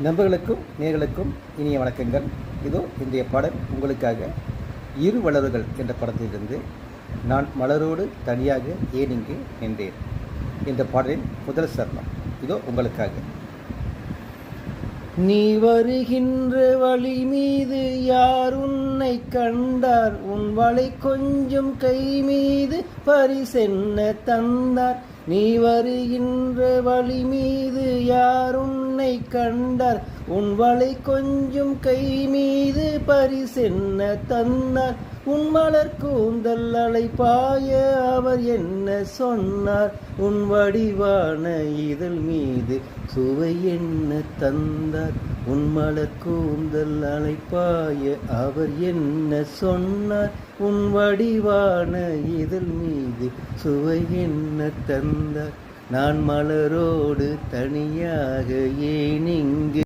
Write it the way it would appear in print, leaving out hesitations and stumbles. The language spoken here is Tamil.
நண்பர்களுக்கும் நேர்களுக்கும் இனிய வணக்கங்கள். இதோ இன்றைய பாடல் உங்களுக்காக. இரு வளர்கள் என்ற படத்திலிருந்து நான் மலரோடு தனியாக ஏன் இங்கு நின்றேன் என்ற பாடலின் முதல் சரணம் இதோ உங்களுக்காக. நீ வருகின்ற வழி மீது யார் உன்னை கண்டார்? உன் வலை கொஞ்சம் கை மீது பரிசென்ன தந்தார். நீ வருகின்ற வழி மீது யார் உன்னை கண்டார்? உன் வலை கொஞ்சம் கை மீது பரிசென்ன தந்தார். உன் மலர் கூந்தல் அலைபாய அவர் என்ன சொன்னார்? உன் வடிவான இதழ் மீது சுவை என்ன தந்தார்? உன் மலர் கூந்தல் அலைபாய அவர் என்ன சொன்னார்? உன் வடிவான இதழ் மீது சுவை என்ன தந்தார்? நான் மலரோடு தனியாக ஏன் இங்கு